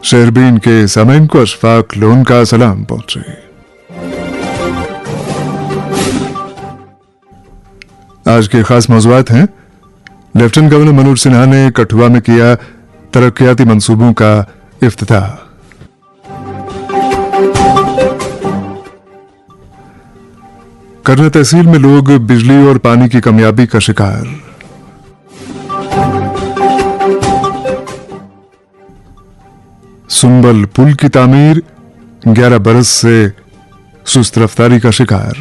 शेरबीन के सामईन को अशफाक लोन का सलाम पहुंचे। आज के खास मौज़ूआत हैं। लेफ्टिनेंट गवर्नर मनोज सिन्हा ने कठुआ में किया तरक्याती मंसूबों का इफ्तिताह। करना तहसील में लोग बिजली और पानी की कमियाबी का शिकार। सुंबल पुल की तामीर 11 बरस से सुस्त रफ्तारी का शिकार।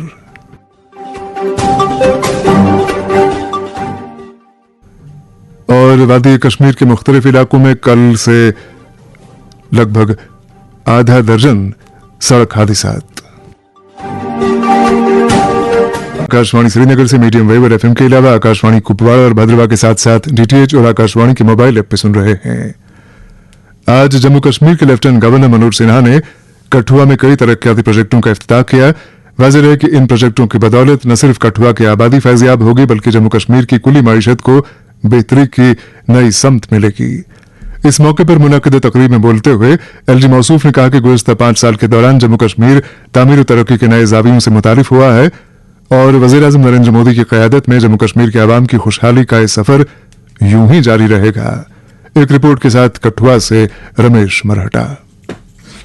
और वादी कश्मीर के मुख्तलिफ इलाकों में कल से लगभग आधा दर्जन सड़क हादसात। आकाशवाणी श्रीनगर से मीडियम वेव और एफएम के अलावा आकाशवाणी कुपवाड़ा और भद्रवा के साथ साथ डीटीएच और आकाशवाणी के मोबाइल ऐप पे सुन रहे हैं। आज जम्मू कश्मीर के लेफ्टिनेंट गवर्नर मनोज सिन्हा ने कठुआ में कई तरक्याती प्रोजेक्टों का इफ्तिताह किया। वाज़ेह है कि इन प्रोजेक्टों की बदौलत न सिर्फ कठुआ की आबादी फैज़याब होगी बल्कि जम्मू कश्मीर की कुली मईशत को बेहतरी की नई समत मिलेगी। इस मौके पर मुनक्किद तकरीब में बोलते हुए एलजी मौसूफ ने कहा कि गुज़िश्ता 5 साल के दौरान जम्मू कश्मीर तामीर और तरक्की के नए ज़ावियों से मुतारिफ हुआ है और वज़ीर-ए-आज़म नरेंद्र मोदी की क़यादत में जम्मू कश्मीर के अवाम की खुशहाली का यह सफर यूं ही जारी रहेगा। एक रिपोर्ट के साथ कठुआ से रमेश मराठा।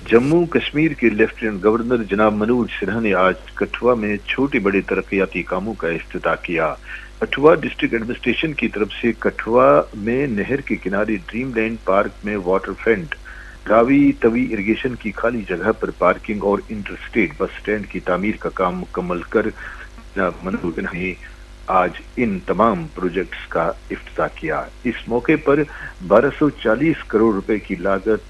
जम्मू कश्मीर के लेफ्टिनेंट गवर्नर जनाब मनोज सिन्हा ने आज कठुआ में छोटे बड़े तरक्याती कामों का इफ्तिताह किया। कठुआ डिस्ट्रिक्ट एडमिनिस्ट्रेशन की तरफ से कठुआ में नहर के किनारे ड्रीमलैंड पार्क में water front, Ravi Tawi irrigation की खाली जगह पर पार्किंग और इंटरस्टेट बस स्टैंड की तामीर का काम मुकम्मल कर जनाब मनोज सिन्हा ने आज इन तमाम प्रोजेक्ट्स का इफ्तिताह किया। इस मौके पर 1240 करोड़ रुपए की लागत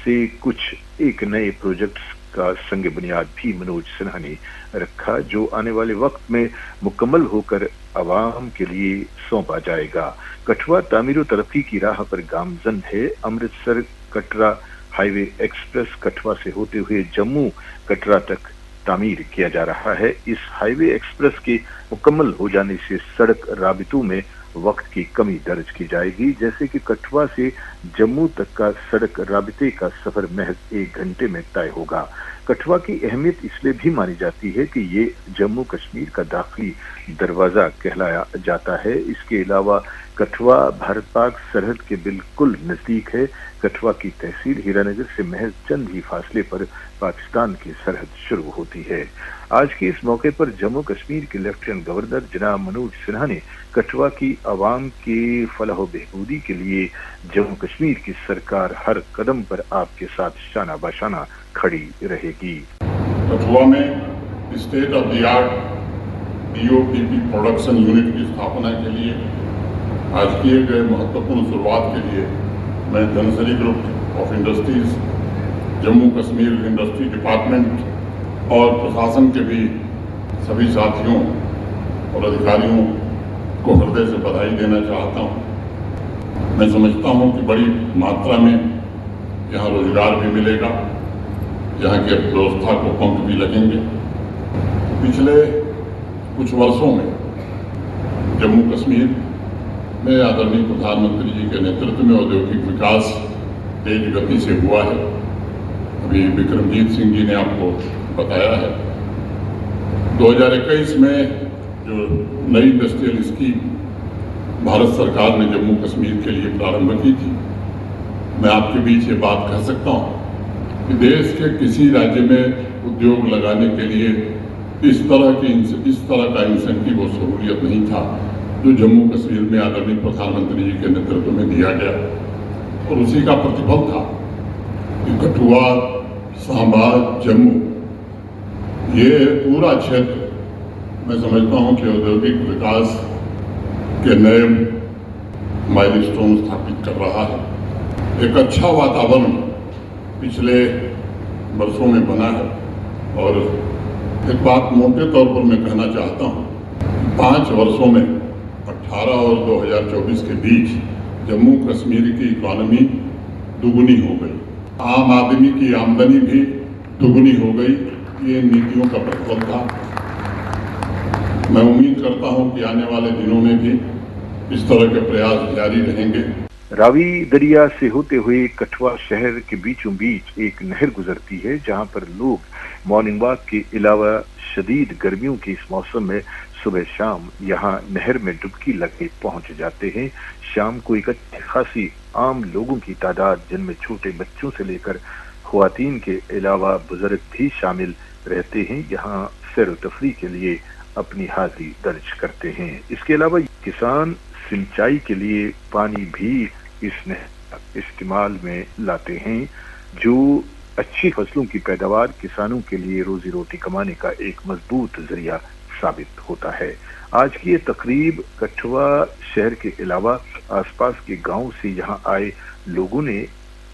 से कुछ एक नए प्रोजेक्ट्स का संग बुनियाद भी मनोज सिन्हा ने रखा जो आने वाले वक्त में मुकम्मल होकर अवाम के लिए सौंपा जाएगा। कठुआ तामीर और तरक्की की राह पर गामजन है। अमृतसर कटरा हाईवे एक्सप्रेस कठुआ से होते हुए जम्मू कटरा तक तामीर किया जा रहा है। इस हाईवे एक्सप्रेस के मुकम्मल हो जाने से सड़क राबितों में वक्त की कमी दर्ज की जाएगी। जैसे कि कठुआ से जम्मू तक का सड़क राबिते का सफर महज 1 घंटे में तय होगा। कठुआ की अहमियत इसलिए भी मानी जाती है कि ये जम्मू कश्मीर का दाखिली दरवाजा कहलाया जाता है। इसके अलावा कठुआ भारत पाक सरहद के बिल्कुल नजदीक है। कठुआ की तहसील हीरानगर से महज चंद ही फासले पर पाकिस्तान की सरहद शुरू होती है। आज के इस मौके पर जम्मू कश्मीर के लेफ्टिनेंट गवर्नर जनाब मनोज सिन्हा ने कठुआ की आवाम के फलाह बहबूदी के लिए जम्मू कश्मीर की सरकार हर कदम पर आपके साथ शाना बाशाना खड़ी रहेगी। कठुआ में state of the art DOPP production unit की स्थापना के लिए आज किए गए महत्वपूर्ण शुरुआत के लिए मैं Dhansiri group of industries, Jammu Kashmir industry department और प्रशासन के भी सभी साथियों और अधिकारियों को हृदय से बधाई देना चाहता हूं। मैं समझता हूं कि बड़ी मात्रा में यहाँ रोजगार भी मिलेगा, यहाँ की अर्थव्यवस्था को पंख भी लगेंगे। पिछले कुछ वर्षों में जम्मू कश्मीर में आदरणीय प्रधानमंत्री जी के नेतृत्व में औद्योगिक विकास तेज गति से हुआ है। अभी विक्रमजीत सिंह जी ने आपको बताया है 2021 में जो नई इंडस्ट्रियल स्कीम भारत सरकार ने जम्मू कश्मीर के लिए प्रारंभ की थी, मैं आपके बीच ये बात कह सकता हूँ कि देश के किसी राज्य में उद्योग लगाने के लिए इस तरह का इंसेंटिव और सहूलियत नहीं था जो जम्मू कश्मीर में आदरणीय प्रधानमंत्री जी के नेतृत्व में दिया गया। और उसी का प्रतिफल था कि कठुआ, सांबा, जम्मू ये पूरा क्षेत्र मैं समझता हूं कि औद्योगिक विकास के नए माइलस्टोन स्थापित कर रहा है। एक अच्छा वातावरण पिछले वर्षों में बना है। और एक बात मोटे तौर पर मैं कहना चाहता हूं, 5 वर्षों में 18 और 2024 के बीच जम्मू कश्मीर की इकॉनमी दुगुनी हो गई, आम आदमी की आमदनी भी दुगुनी हो गई। ये नीतियों का प्रतिफल था। मैं उम्मीद करता हूं कि आने वाले दिनों में भी इस तरह के प्रयास जारी रहेंगे। रावी दरिया से होते हुए कठुआ शहर के बीचों बीच एक नहर गुजरती है, जहां पर लोग मॉर्निंग वॉक के अलावा शदीद गर्मियों के इस मौसम में सुबह शाम यहां नहर में डुबकी लगे पहुंच जाते हैं। शाम को एक अच्छी खासी आम लोगों की तादाद, जिनमें छोटे बच्चों से लेकर ख्वातीन के अलावा बुजुर्ग भी शामिल रहते हैं, यहाँ सैर तफरीह के लिए अपनी हाजिरी दर्ज करते हैं। इसके अलावा किसान सिंचाई के लिए पानी भी इस नहर इस्तेमाल में लाते हैं, जो अच्छी फसलों की पैदावार किसानों के लिए रोजी रोटी कमाने का एक मजबूत जरिया साबित होता है। आज की ये तकरीब कठुआ शहर के अलावा आसपास के गांव से यहां आए लोगों ने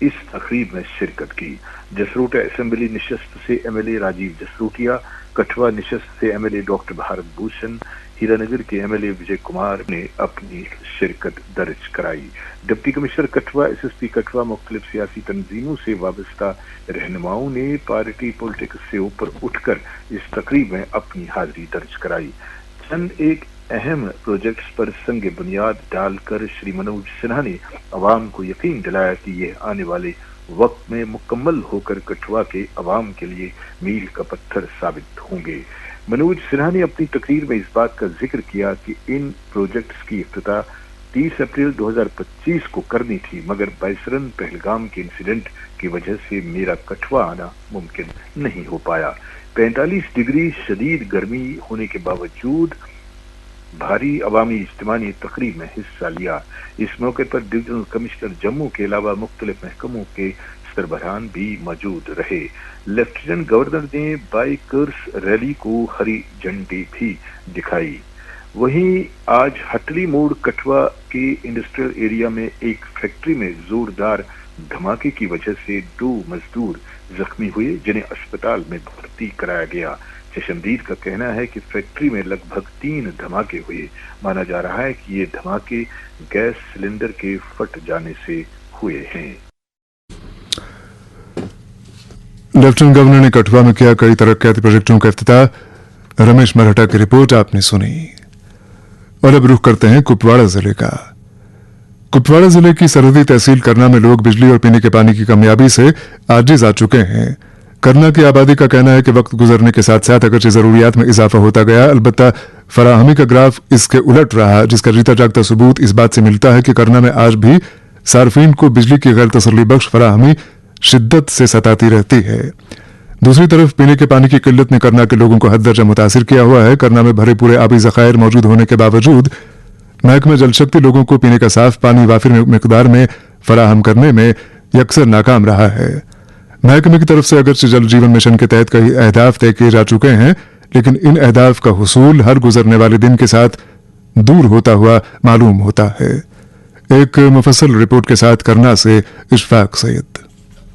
इस तकरीब में शिरकत की। जसरोटा असेंबली निशस्त से एमएलए राजीव जसरोटिया, कठुआ निशस्त से एमएलए डॉक्टर भारत भूषण, हीरानगर के एमएलए विजय कुमार ने अपनी शिरकत दर्ज कराई। Deputy commissioner Kathua, SSP Kathua, मुख्तलिफ सियासी तंजीमों से वाबस्ता रहनुमाओं ने पार्टी पॉलिटिक्स से ऊपर उठकर इस तकरीब में अपनी हाजिरी दर्ज कराई। चंद एक अहम प्रोजेक्ट्स पर संग बुनियाद डालकर श्री मनोज सिन्हा ने अवाम को यकीन दिलाया कि यह आने वाले वक्त में मुकम्मल होकर कठुआ के अवाम के लिए मील का पत्थर साबित होंगे। मनोज सिन्हा ने अपनी तकरीर में इस बात का जिक्र किया कि इन प्रोजेक्ट्स की इफ्तिताह 30 अप्रैल 2025 को करनी थी, मगर बैसरन पहलगाम के इंसिडेंट की वजह से मेरा कठुआ आना मुमकिन नहीं हो पाया। 45 डिग्री शदीद गर्मी होने के बावजूद भारी अवामी इज्तिमाई तकरीब में हिस्सा लिया। इस मौके पर डिविजनल कमिश्नर जम्मू के अलावा मुख्तलिफ महकमों के सरबराहान भी मौजूद रहे। लेफ्टिनेंट गवर्नर ने बाइकर्स रैली को हरी झंडी भी दिखाई। वहीं आज हटली मोड़ कठुआ के इंडस्ट्रियल एरिया में एक फैक्ट्री में जोरदार धमाके की वजह से 2 मजदूर जख्मी हुए, जिन्हें अस्पताल में भर्ती कराया गया। चशमदीद का कहना है कि फैक्ट्री में लगभग 3 धमाके हुए। माना जा रहा है कि ये धमाके गैस सिलेंडर के फट जाने से हुए हैं। लेफ्टिनेंट गवर्नर ने कठुआ में किया कई तरक्याती प्रोजेक्टों का इफ्तिताह। रमेश मराठा की रिपोर्ट आपने सुनी। और अब रुख करते हैं कुपवाड़ा जिले का। कुपवाड़ा जिले की सरहदी तहसील करना में लोग बिजली और पीने के पानी की कमियाबी से आजिज आ चुके हैं। करना की आबादी का कहना है कि वक्त गुजरने के साथ साथ अगरचे जरूरियात में इजाफा होता गया, अलबत्ता फराहमी का ग्राफ इसके उलट रहा, जिसका जीता जागता सबूत इस बात से मिलता है कि करना में आज भी सार्फिन को बिजली की गैर तसल्ली बख्श फराहमी शिद्दत से सताती रहती है। दूसरी तरफ पीने के पानी की किल्लत ने करना के लोगों को हद दर्जा मुतासिर किया हुआ है। करना में भरे पूरे आबी जखायर मौजूद होने के बावजूद महकमा जल शक्ति लोगों को पीने का साफ पानी वाफिर मिकदार में फराहम करने में यकसर नाकाम रहा है। महकमे की तरफ से अगरचे जल जीवन मिशन के तहत कई अहदाफ तय किए जा चुके हैं, लेकिन इन अहदाफ का हुसूल हर गुजरने वाले दिन के साथ दूर होता हुआ मालूम होता है। एक मुफस्सल रिपोर्ट के साथ करना से इशफाक सैयद।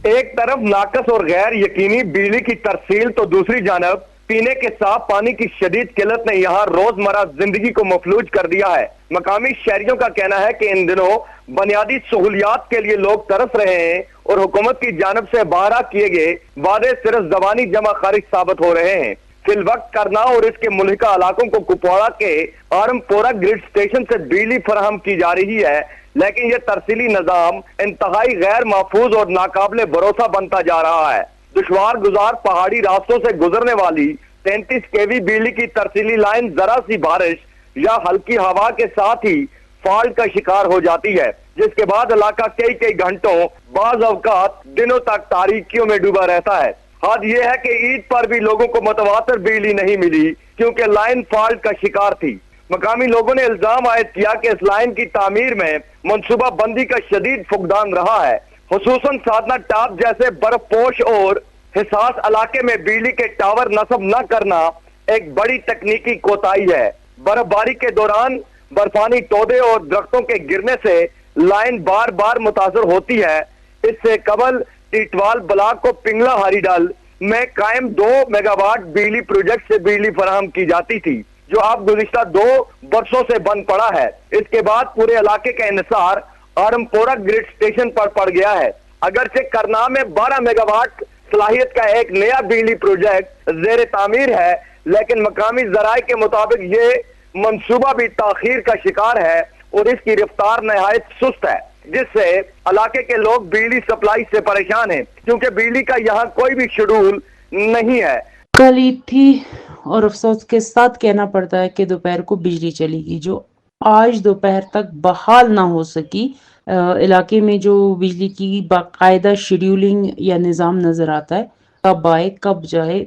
एक तरफ नाकस और गैर यकीनी बिजली की तरसील तो दूसरी जानब पीने के साफ पानी की शदीद किल्लत ने यहाँ रोजमर्रा जिंदगी को मफलूज कर दिया है। मकामी शहरियों का कहना है कि इन दिनों बुनियादी सहूलियात के लिए लोग तरस रहे हैं और हुकूमत की जानब से बाहर किए गए वादे सिर्फ जबानी जमा खारिज साबित हो रहे हैं। फिल वक्त करना और इसके मुल्हिका इलाकों को कुपवाड़ा के आरमपोरा ग्रिड स्टेशन से बिजली फराहम की जा रही है, लेकिन यह तरसीली निजाम इंतहाई गैर महफूज और नाकाबिले भरोसा बनता जा रहा है। दुश्वार गुजार पहाड़ी रास्तों से गुजरने वाली 33 केवी बिजली की तरसीली लाइन जरा सी बारिश या हल्की हवा के साथ ही फॉल्ट का शिकार हो जाती है, जिसके बाद इलाका कई कई घंटों बाज अवकात दिनों तक तारीकियों में डूबा रहता है। हद यह है कि ईद पर भी लोगों को मुतवातिर बिजली नहीं मिली क्योंकि लाइन फॉल्ट का शिकार थी। मकामी लोगों ने इल्जाम आयद किया कि इस लाइन की तामीर में मनसूबा बंदी का शदीद फुकदान रहा है, खुसूसन साधना टाप जैसे बर्फपोश और हिसास इलाके में बिजली के टावर नस्ब न करना एक बड़ी तकनीकी कोताही है। बर्फबारी के दौरान बर्फानी तोदे और दरख्तों के गिरने से लाइन बार बार मुतासर होती है। इससे कबल टीटवाल ब्लॉक को पिंगला हरिडल में कायम 2 मेगावाट बिजली प्रोजेक्ट से बिजली फराहम की जाती थी, जो अब गुज़िश्ता 2 वर्षों से बंद पड़ा है। इसके बाद पूरे इलाके का इंहिसार आरमपोरा ग्रिड स्टेशन पर पड़ गया है। अगरचे करना में 12 मेगावाट सलाहियत का एक नया बिजली प्रोजेक्ट ज़ेर तामीर है, लेकिन मकामी ज़राए के मुताबिक ये मंसूबा भी ताखीर का शिकार है और इसकी रफ्तार नहायत सुस्त है। जिससे इलाके के लोग बिजली सप्लाई से परेशान हैं क्योंकि बिजली का यहाँ कोई भी शेड्यूल नहीं है। कल ईद थी और अफसोस के साथ कहना पड़ता है कि दोपहर को बिजली चली गई, जो आज दोपहर तक बहाल ना हो सकी। इलाके में जो बिजली की बाकायदा शेड्यूलिंग या निज़ाम नज़र आता है, कब आए कब जाए,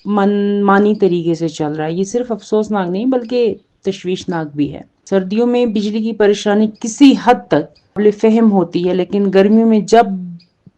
मनमानी तरीके से चल रहा है। ये सिर्फ अफसोसनाक नहीं बल्कि तशवीशनाक भी है। सर्दियों में बिजली की परेशानी किसी हद तक काबिल फहम होती है, लेकिन गर्मियों में जब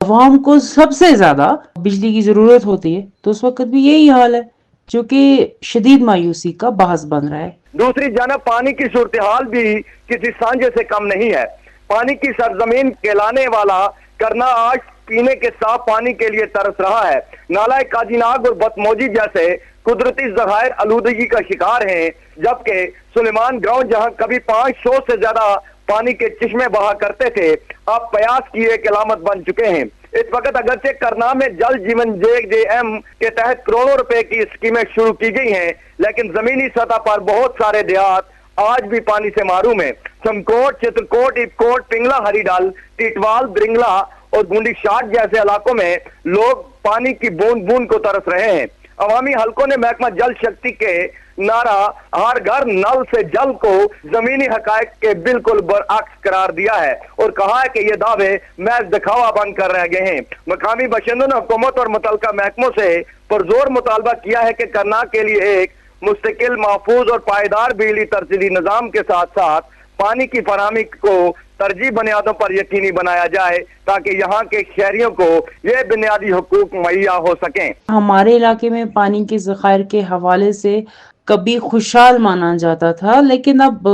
अवाम को सबसे ज्यादा बिजली की जरूरत होती है तो उस वक्त भी यही हाल है, जो कि शदीद मायूसी का बाहस बन रहा है। दूसरी जानब पानी की सूरत हाल भी किसी सांझे से कम नहीं है। पानी की सरजमीन कहलाने वाला करना आज पीने के साफ पानी के लिए तरस रहा है। नाला काजीनाग और बतमौजी जैसे कुदरती ज़खायर आलूदगी का शिकार हैं, जबकि सुलेमान गांव जहां कभी 500 से ज्यादा पानी के चश्मे बहा करते थे, अब प्यास की एक अलामत बन चुके हैं। इस वक्त अगरचे करना में जल जीवन JJM के तहत करोड़ों रुपए की स्कीमें शुरू की गई हैं, लेकिन जमीनी सतह पर बहुत सारे देहात आज भी पानी से महरूम है। समकोट, चित्रकोट, इपकोट, पिंगला, हरीडाल, टीटवाल, द्रिंगला और गुंडी शाट जैसे इलाकों में लोग पानी की बूंद बूंद को तरस रहे हैं। अवामी हलकों ने महकमा जल शक्ति के नारा हर घर नल से जल को जमीनी हकायक के बिल्कुल बरअक्स करार दिया है और कहा है कि ये दावे महज दिखावा बन कर रह गए हैं। मकामी बाशिंदों ने हुकूमत और मुतल्लिका महकमों से पुरजोर मुतालबा किया है कि करनाल के लिए एक मुस्तकिल, महफूज और पायदार बिजली तरसीली निजाम के साथ साथ पानी की फराहमी को तरजीह बुनियादों पर यकीनी बनाया जाए ताकि यहाँ के शहरियों को ये बुनियादी हुकूक मुहैया हो सकें। हमारे इलाके में पानी के ज़खायर के हवाले से कभी खुशहाल माना जाता था, लेकिन अब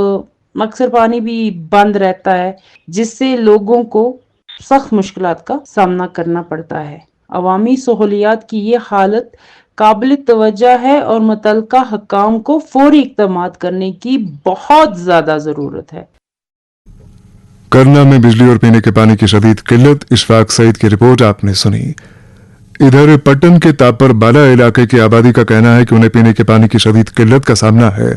अक्सर पानी भी बंद रहता है, जिससे लोगों को सख्त मुश्किलात का सामना करना पड़ता है। अवामी सहूलियात की ये हालत काबिल तवज्जो है और मुतल्लिका हकाम को फौरी इक़दामात करने की बहुत ज्यादा जरूरत है। करना में बिजली और पीने के पानी की शदीद किल्लत, इशफाक सईद की रिपोर्ट आपने सुनी। इधर पट्टन के तापर बाला इलाके की आबादी का कहना है कि उन्हें पीने के पानी की शदीद किल्लत का सामना है।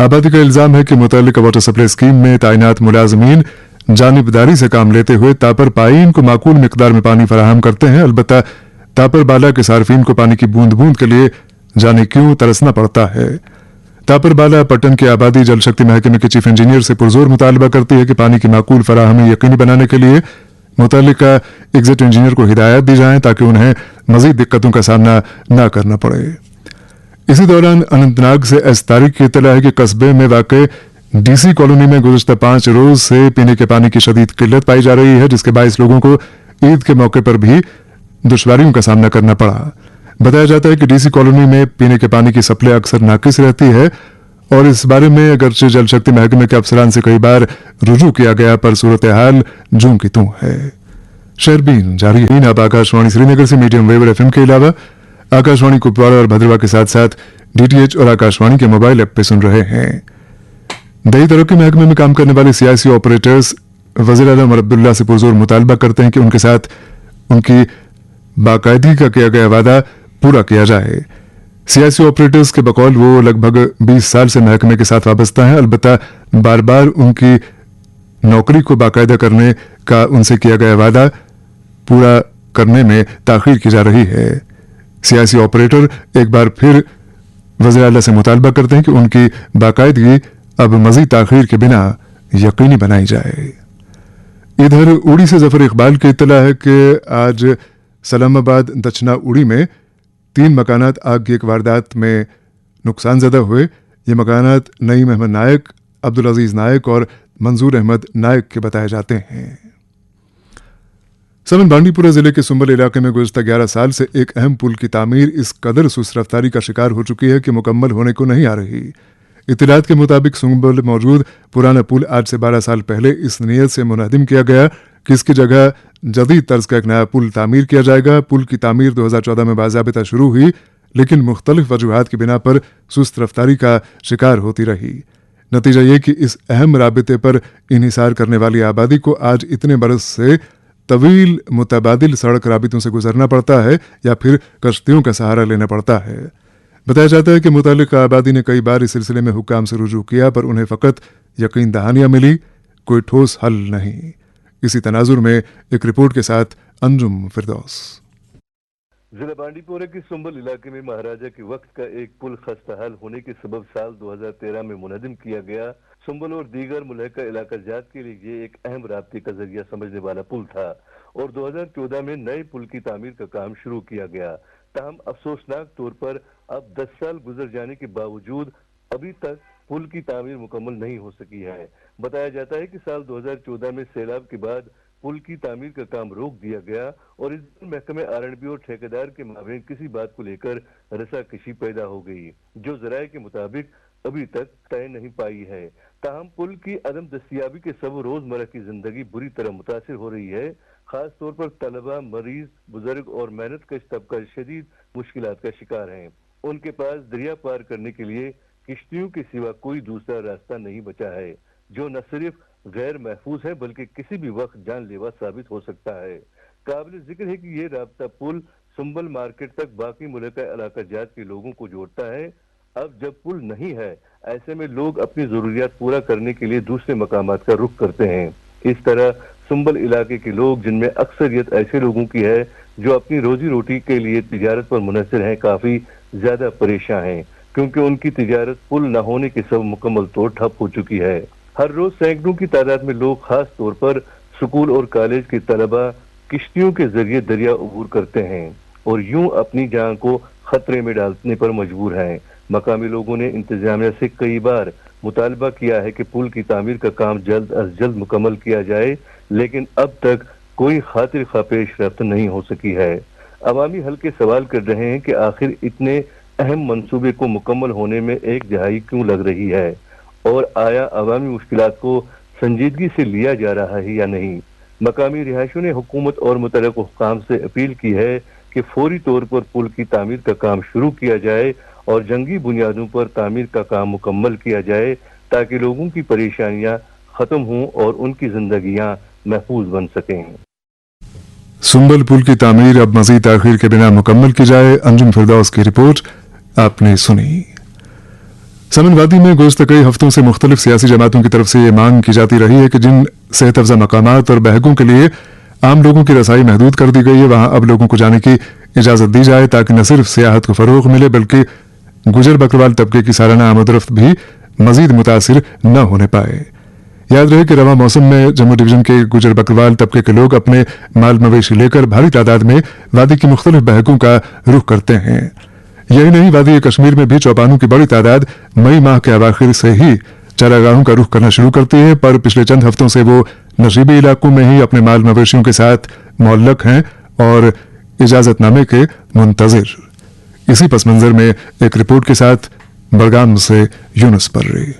आबादी का इल्जाम है कि मुतल्लिका वाटर सप्लाई स्कीम में तैनात मुलाजमीन जानिबदारी से काम लेते हुए तापर पाइन को माकूल मिकदार में पानी फराहम करते हैं। अलबत्ता तापर बाला के सार्फिन को पानी की बूंद बूंद के लिए जाने क्यों तरसना पड़ता है। तापर बाला पट्टन की आबादी जल शक्ति महकमे के चीफ इंजीनियर से पुरजोर मुतालबा करती है कि पानी की माकूल फराहमी यकीनी बनाने के लिए मुतल्लिका एग्जिट इंजीनियर को हिदायत दी जाए ताकि उन्हें मजीद दिक्कतों का सामना न करना पड़े। इसी दौरान अनंतनाग से एस तारिक की इत्तला है कि कस्बे में वाक़े DC कॉलोनी में गुज़श्ता 5 रोज से पीने के पानी की शदीद किल्लत पाई जा रही है, जिसके बायस लोगों को ईद के मौके पर भी दुश्वारियों का सामना करना पड़ा। बताया जाता है कि DC कॉलोनी में पीने के पानी की सप्लाई अक्सर नाकिस रहती है और इस बारे में अगरचे जल शक्ति महकमे के अफसरान से कई बार रुजू किया गया, पर सूरत हाल जूं की तूं है। शेरबीन जारी है। अब आकाशवाणी श्रीनगर से मीडियम वेव FM के अलावा आकाशवाणी कुपवाड़ा और भद्रवा के साथ साथ DTH और आकाशवाणी के मोबाइल ऐप पे सुन रहे हैं। दही तरक्की महकमे में काम करने वाले सियासी ऑपरेटर्स वज़ीर आज़म उमर अब्दुल्ला से पुरजोर मुतालबा करते हैं कि उनके साथ उनकी बाकायदगी का किया गया वादा पूरा किया जाए। सियासी ऑपरेटर्स के बकौल वो लगभग 20 साल से महकमे के साथ वाबस्ता हैं, अलबत्ता बार बार उनकी नौकरी को बाकायदा करने का उनसे किया गया वादा पूरा करने में ताखीर की जा रही है। सियासी ऑपरेटर एक बार फिर वज़ीर आला से मुतालबा करते हैं कि उनकी बाकायदगी अब मजीद ताखीर के बिना यकीनी बनाई जाए। इधर उड़ी से जफर इकबाल की इत्तला है कि आज सलामाबाद दक्षिणा उड़ी में 3 मकानात आग की एक वारदात में नुकसान ज़दा हुए। ये मकानात नईम अहमद नायक, अब्दुल अजीज नायक और मंजूर अहमद नायक के बताए जाते हैं। समन बांडीपुरा जिले के सुंबल इलाके में गुज़श्ता 11 साल से एक अहम पुल की तामीर इस कदर सुस्त रफ्तारी का शिकार हो चुकी है कि मुकम्मल होने को नहीं आ रही। इत्तलात के मुताबिक सुंबल मौजूद पुराना पुल आज से 12 साल पहले इस नीयत से मुनहदिम किया गया कि इसकी जगह जदीद तर्ज का एक नया पुल तामीर किया जाएगा। पुल की तामीर 2014 में बाज़ाबिता शुरू हुई, लेकिन मुख्तलिफ वजूहात की बिना पर सुस्त रफ्तारी का शिकार होती रही। नतीजा ये कि इस अहम राबिते पर इन्हिसार करने वाली आबादी को आज इतने बरस से तवील मुतबादिल सड़क राबितों से गुजरना पड़ता है या फिर कश्तियों का सहारा लेना पड़ता है। बताया जाता है कि मुतालिका आबादी ने कई बार इस सिलसिले में हुक्काम से रुजू किया, पर उन्हें फ़कत यकीन दहानियाँ मिली, कोई ठोस हल नहीं। इसी तनाजुर में एक रिपोर्ट के साथ अंजुम फिरदौस। जिला बांडीपोरा के सुंबल इलाके में महाराजा के वक्त का एक पुल खस्ताहाल होने के सबब साल 2013 में मुनहदिम किया गया। सुंबल और दीगर मुलहका इलाका जात के लिए ये एक अहम राब्ते का जरिया समझने वाला पुल था और 2014 में नए पुल की तामीर का काम शुरू किया गया। ताहम अफसोसनाक तौर पर अब 10 साल गुजर जाने के बावजूद अभी तक पुल की तामीर मुकम्मल नहीं हो सकी है। बताया जाता है कि साल 2014 में सैलाब के बाद पुल की तामीर का काम रोक दिया गया और इस दिन महकमे आर&बी और ठेकेदार के माबेन किसी बात को लेकर रसाकशी पैदा हो गई, जो जराये के मुताबिक अभी तक तय नहीं पाई है। ताहम पुल की अदम दस्तियाबी के सब रोजमर्रा की जिंदगी बुरी तरह मुतासिर हो रही है। खास तौर पर तलबा, मरीज, बुजुर्ग और मेहनत कश तबका शदीद मुश्किलात का शिकार हैं। उनके पास दरिया पार करने के लिए किश्तियों के सिवा कोई दूसरा रास्ता नहीं बचा है, जो न सिर्फ गैर महफूज है बल्कि किसी भी वक्त जानलेवा साबित हो सकता है। काबिल जिक्र है कि ये राब्ता पुल सुंबल मार्केट तक बाकी मुल्का इलाका जात के लोगों को जोड़ता है। अब जब पुल नहीं है, ऐसे में लोग अपनी जरूरियात पूरा करने के लिए दूसरे मकामात का रुख करते हैं। इस तरह सुंबल इलाके के लोग, जिनमें अक्सरियत ऐसे लोगों की है जो अपनी रोजी रोटी के लिए तिजारत पर मुनहसर हैं, काफी ज्यादा परेशान हैं क्योंकि उनकी तिजारत पुल न होने के सब मुकम्मल तौर ठप हो चुकी है। हर रोज सैकड़ों की तादाद में लोग, खास तौर पर स्कूल और कॉलेज के तलबा, किश्तियों के जरिए दरिया अबूर करते हैं और यूं अपनी जान को खतरे में डालने पर मजबूर हैं। मकामी लोगों ने इंतजामिया से कई बार मुतालबा किया है कि पुल की तामीर का काम जल्द अज जल्द मुकम्मल किया जाए, लेकिन अब तक कोई खातिर खा पेशरफ्त नहीं हो सकी है। अवामी हल्के सवाल कर रहे हैं कि आखिर इतने अहम मंसूबे को मुकम्मल होने में एक दहाई क्यों लग रही है और आया अवामी मुश्किलात को संजीदगी से लिया जा रहा है या नहीं। मकामी रिहायशियों ने हुकूमत और मुतल्लिक़ हुक्काम से अपील की है कि फौरी तौर पर पुल की तामीर का काम शुरू किया जाए और जंगी बुनियादों पर तामीर का काम मुकम्मल किया जाए ताकि लोगों की परेशानियां खत्म हों और उनकी जिंदगियां महफूज बन सकें। सुंबल पुल की तामीर अब मजीद ताखीर के बिना मुकम्मल की जाए। अंजुम फिरदौस की रिपोर्ट आपने सुनी। समन वादी में गुज़श्ता कई हफ्तों से मुख्तलिफ सियासी जमातों की तरफ से ये मांग की जाती रही है कि जिन सेहत अफजा मकामात और बहगों के लिए आम लोगों की रसाई महदूद कर दी गई है, वहां अब लोगों को जाने की इजाजत दी जाए ताकि न सिर्फ सियाहत को फरोग मिले बल्कि गुजर बकरवाल तबके की सालाना आमदरफ्त भी मजीद मुतासिर न होने पाए। याद रहे कि रवा मौसम में जम्मू डिवीजन के गुजर बकरवाल तबके के लोग अपने माल मवेशी लेकर भारी तादाद में वादी की मुख्तलिफ बहगों का रुख करते हैं। यही नहीं, वादी कश्मीर में भी चौपानों की बड़ी तादाद मई माह के अवाखिर से ही चारागाहों का रुख करना शुरू करती है, पर पिछले चंद हफ्तों से वो नशीबी इलाकों में ही अपने माल मवेशियों के साथ मुअल्लक हैं और इजाजतनामे के मुंतजिर। इसी पस मंजर में एक रिपोर्ट के साथ बड़गाम से यूनुस पर्री।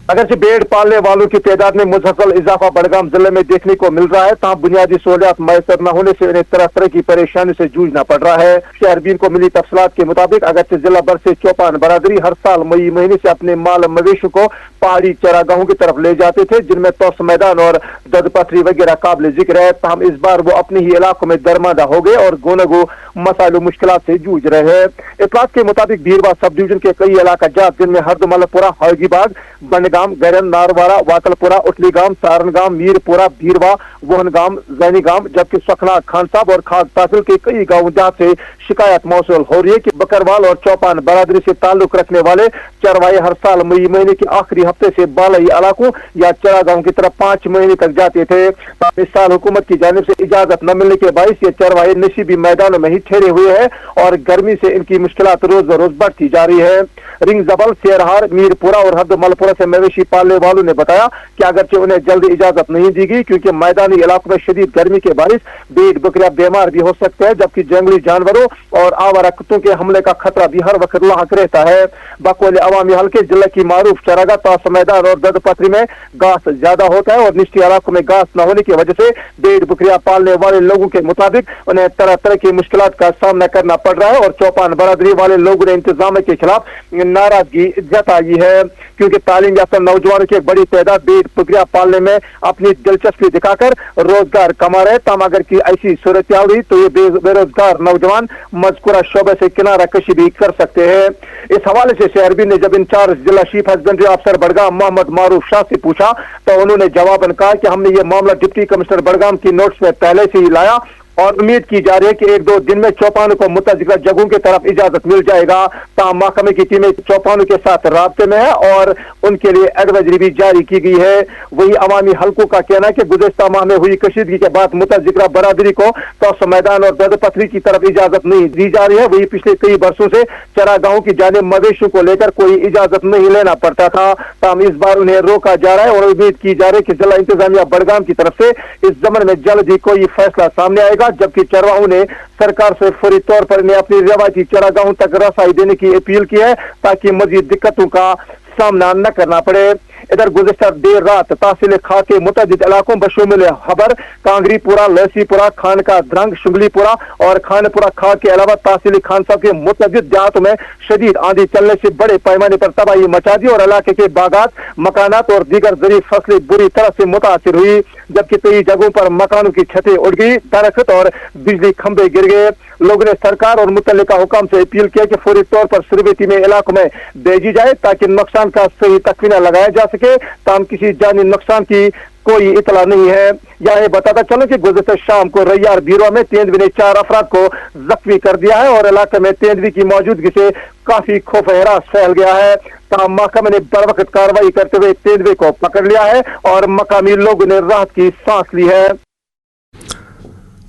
अगरचे भेड़ पालने वालों की तादाद में मुसलसल इजाफा बड़गाम जिले में देखने को मिल रहा है, तहाँ बुनियादी सहूलियात मैसर न होने से उन्हें तरह तरह की परेशानी से जूझना पड़ रहा है। शहरबीन को मिली तफसलात के मुताबिक अगरचे जिला भर से चौपान बरादरी हर साल मई महीने से अपने माल मवेशी को पहाड़ी चरागाहों की तरफ ले जाते थे, जिनमें तोस मैदान और ददपथरी वगैरह काबिल जिक्र है। तहम इस बार वो अपने ही इलाकों में दरमादा हो गए और गोनगो मसाइल मुश्किलात से जूझ रहे हैं। इतलात के मुताबिक भीरवा सब डिवीजन के कई इलाका जात जिनमें हरदमलपुरा, हौगीबाग, बंडगाम, गैरन, नारवाड़ा, वाकलपुरा, उटलीगाम, सारनगाम, मीरपुरा, भीरवा, वहनगाम, जैनीगाम, जबकि सखना, खान साहब और खाग तहसील के कई गाँव जहाँ से शिकायत मौसूल हो रही है कि बकरवाल और चौपान बरादरी से ताल्लुक रखने वाले चरवाहे हर साल मई महीने के आखिरी हफ्ते से बालाई इलाकों या चरागाहों की तरफ 5 महीने तक जाते थे। इस साल हुकूमत की जानिब से इजाजत न मिलने के बाइस ये चरवाहे नशीबी मैदानों में ही ठहरे हुए हैं और गर्मी से इनकी मुश्किलात रोज बरोज बढ़ती जा रही है। रिंग जबल, शेरहार, मीरपुरा और हरदमलपुरा से मवेशी पालने वालों ने बताया कि अगरचे उन्हें जल्द इजाजत नहीं दी गई क्योंकि मैदानी इलाकों में शदीद गर्मी के बारिश भेड़ बकरियां बीमार भी हो सकते हैं, जबकि जंगली जानवरों और आवारा कुत्तों के हमले का खतरा भी हर वक्त लाहक रहता है। बकौले अवामी हल्के जिले की मारूफ चरागा, तोस मैदान और ददपथरी में घास ज्यादा होता है और निचली इलाकों में घास न होने की वजह से भेड़ बकरियां पालने वाले लोगों के मुताबिक उन्हें तरह तरह की मुश्किलात का सामना करना पड़ रहा है और चौपान बरादरी वाले लोगों ने इंतजाम के खिलाफ नाराजगी जताई है, क्योंकि तालीम याफ्ता नौजवानों की एक बड़ी तादाद भी बकरियां पालने में अपनी दिलचस्पी दिखाकर रोजगार कमा रहे। तमाम अगर की ऐसी सूरत हुई तो ये बेरोजगार नौजवान मजकूरा शोबे से किनारा कशी भी कर सकते हैं। इस हवाले से शहरबी ने जब इंचार्ज जिला चीफ हस्बेंड्री अफसर बड़गाम मोहम्मद मारूफ शाह से पूछा तो उन्होंने जवाबन कहा कि हमने ये मामला डिप्टी कमिश्नर बड़गाम की नोट्स में पहले से ही लाया और उम्मीद की जा रही है कि 1-2 दिन में चौपानों को मुतज़िक्र जगहों की तरफ इजाजत मिल जाएगा। ताहम महकमे की टीमें चौपानों के साथ राब्ते में है और उनके लिए एडवाइजरी भी जारी की गई है। वही अवामी हल्कों का कहना है कि गुज़िश्ता माह में हुई कशीदगी के बाद मुतज़िक्र बरादरी को तौस मैदान और ददपथरी की तरफ इजाजत नहीं दी जा रही है। वही पिछले कई बरसों से चरागाहों की जानिब मवेशियों को लेकर कोई इजाजत नहीं लेना पड़ता था। ताहम इस बार उन्हें रोका जा रहा है और उम्मीद की जा रही है कि जिला इंतजामिया बड़गाम की तरफ से इस जमन में जल्द ही कोई फैसला सामने आएगा, जबकि चरवाहों ने सरकार से फौरी तौर पर इन्हें अपनी रिवायती चरागाहों तक रसाई देने की अपील की है ताकि मजीद दिक्कतों का सामना न करना पड़े। इधर गुज़िश्ता देर रात तहसील खां के मुतअद्दिद इलाकों बशुमिल हबर, कांगरीपुरा, लहसीपुरा, खान का द्रंग, शुंगलीपुरा और खानपुरा खां के अलावा तहसील खान साहब के मुतअद्दिद देहातों में शदीद आंधी चलने से बड़े पैमाने पर तबाही मचा दी और इलाके के बागात, मकानात और दीगर ज़रूरी फसलें बुरी तरह से मुतासिर हुई, जबकि कई जगहों पर मकानों की छतें उड़ गई, दरख्त और बिजली खंभे गिर गए। लोगों ने सरकार और मुतल्लिका हुकाम से अपील किया कि फौरी तौर पर सर्वे में इलाकों में भेजी जाए ताकि नुकसान का सही तखमीना लगाया जा सके। ताम किसी जानी नुकसान की कोई इतला नहीं है। यहाँ बताता चलो कि गुज़िश्ता शाम को रैयार बीरवा में तेंदुए ने 4 अफराद को जख्मी कर दिया है और इलाके में तेंदुए की मौजूदगी से काफी खौफ हरास फैल गया है। ताम महकमे ने बर वक्त कार्रवाई करते हुए तेंदुए को पकड़ लिया है और मकामी लोगों ने राहत की सांस ली है।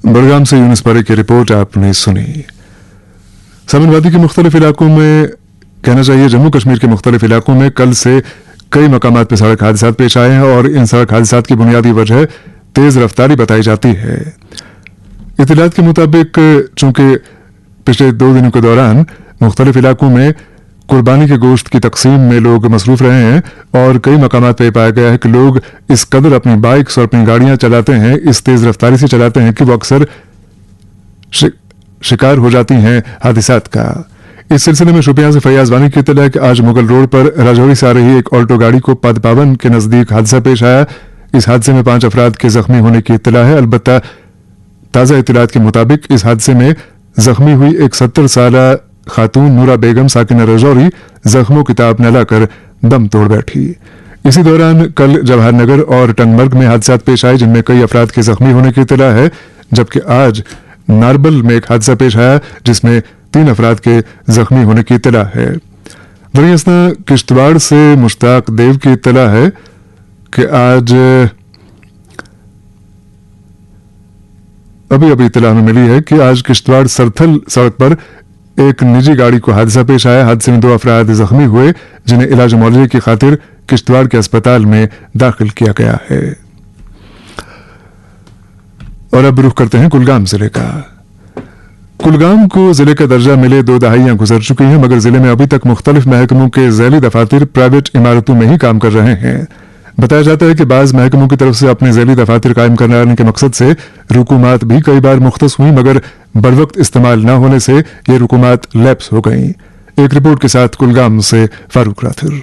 बड़गाम से यूनुस पारे की रिपोर्ट आपने सुनी। सामनवादी के मुख्तलिफ इलाकों में कहना चाहिए जम्मू कश्मीर के मुख्तलिफ इलाकों में कल से कई मकामात पर सड़क हादसा पेश आए हैं और इन सड़क हादसा की बुनियादी वजह तेज रफ्तारी बताई जाती है। इत्तलात के मुताबिक चूंकि पिछले 2 दिनों के दौरान मुख्तलिफ इलाकों में कुर्बानी के गोश्त की तकसीम में लोग मसरूफ रहे हैं और कई मकामात पर पाया गया है कि लोग इस कदर अपनी बाइक्स और अपनी गाड़ियां चलाते हैं, इस तेज रफ्तारी से चलाते हैं कि वो अक्सर शिकार हो जाती हैं हादिसात का। इस सिलसिले में शोपियां से फैयाज वानी की इत्तला है कि आज मुगल रोड पर राजौरी से आ रही एक ऑल्टो गाड़ी को पदपावन के नजदीक हादसा पेश आया। इस हादसे में 5 अफराद के जख्मी होने की इत्तला है। अलबत्ता ताज़ा इत्तलात के मुताबिक इस हादसे में जख्मी हुई एक 70 साला खातून नूरा बेगम साकिना राजौरी जख्मों की ताब न लाकर दम तोड़ बैठी। इसी दौरान कल जवाहर नगर और टंगमर्ग में हादसा पेश आए जिनमें कई अफराद के जख्मी होने की इत्तला है, जबकि आज नारबल में एक हादसा पेश आया जिसमें 3 अफराद के जख्मी होने की इत्तला है। वहीं किश्तवाड़ से मुश्ताक देव की इत्तला है कि आज अभी इत्तला हमें मिली है कि आज किश्तवाड़ सरथल सड़क पर एक निजी गाड़ी को हादसा पेश आया। हादसे में 2 अफराद जख्मी हुए जिन्हें इलाज मुआवजे की खातिर किश्तवाड़ के अस्पताल में दाखिल किया गया है। और अब रुख करते हैं कुलगाम जिले का। कुलगाम को जिले का दर्जा मिले 2 दहाइयां गुजर चुकी हैं, मगर जिले में अभी तक मुख्तलिफ महकमों के झैली दफातर प्राइवेट इमारतों में ही काम कर रहे हैं। बताया जाता है कि बाज महकमों की तरफ से अपने झैली दफातर कायम करने के मकसद से रुकुमात भी कई बार मुख्तस हुई, मगर बरवक्त इस्तेमाल न होने से ये रुकुमात लैप्स हो गई। एक रिपोर्ट के साथ कुलगाम से फारूक राथिर।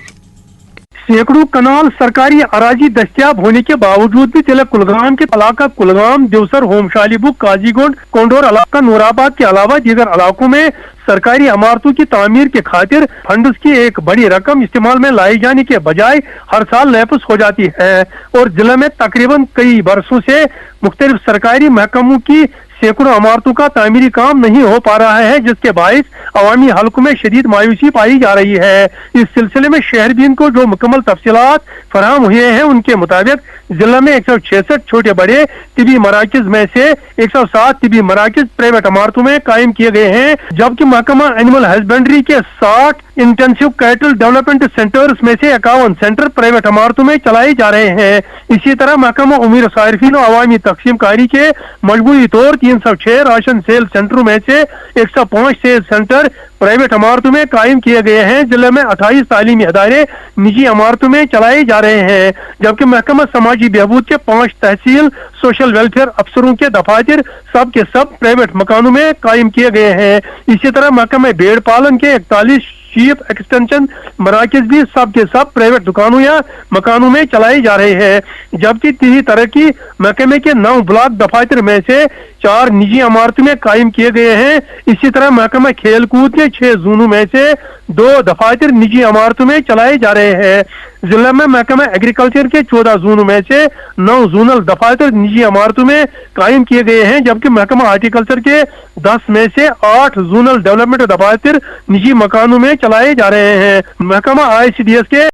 सैकड़ों कनाल सरकारी अराजी दस्तियाब होने के बावजूद भी जिला कुलगाम के इलाका कुलगाम, देवसर, होम शालीबुक, काजीगोंड, कोंडोर इलाका, नूराबाद के अलावा दीगर इलाकों में सरकारी इमारतों की तामीर के खातिर फंड्स की एक बड़ी रकम इस्तेमाल में लाई जाने के बजाय हर साल लैप्स हो जाती है और जिले में तकरीबन कई बरसों से मुख्तलिफ सरकारी महकमों की सैकड़ों इमारतों का तामीरी काम नहीं हो पा रहा है, जिसके बायस अवामी हल्कों में शदीद मायूसी पाई जा रही है। इस सिलसिले में शहरबीन को जो मुकम्मल तफसीलात फराहम हुए हैं उनके मुताबिक जिला में 166 छोटे बड़े तिबी मराकज में से 107 तिबी मराकज प्राइवेट इमारतों में कायम किए गए हैं, जबकि महकमा एनिमल हस्बेंड्री के 60 इंटेंसिव कैटल डेवलपमेंट सेंटर्स में से 51 सेंटर प्राइवेट इमारतों में चलाए जा रहे हैं। इसी तरह महकमा उमीर सारिफीन और अवामी तकसीम कारी के मजबूरी तौर 306 राशन सेल सेंटरों में से 105 सेल सेंटर प्राइवेट इमारतों में कायम किए गए हैं। जिले में 28 तालीमी अदारे निजी इमारतों में चलाए जा रहे हैं, जबकि महकमा समाजी बहबूद के 5 तहसील सोशल वेलफेयर अफसरों के दफातर सब प्राइवेट मकानों में कायम किए गए हैं। इसी तरह महकमा भेड़ पालन के 41 चीफ एक्सटेंशन मराकज भी सब के सब प्राइवेट दुकानों या मकानों में चलाए जा रहे हैं, जबकि तीसरी तरक्की महकमे के 9 ब्लॉक दफातर में से 4 निजी इमारतों में कायम किए गए हैं। इसी तरह महकमा खेल कूद के 6 जोनों में से 2 दफातर निजी इमारतों में चलाए जा रहे हैं। जिला में महकमा एग्रीकल्चर के 14 जोनों में से 9 जोनल दफातर निजी इमारतों में कायम किए गए हैं, जबकि महकमा हार्टिकल्चर के 10 में से 8 जोनल डेवलपमेंट दफातर निजी मकानों में चलाए जा रहे हैं। महकमा ICDS के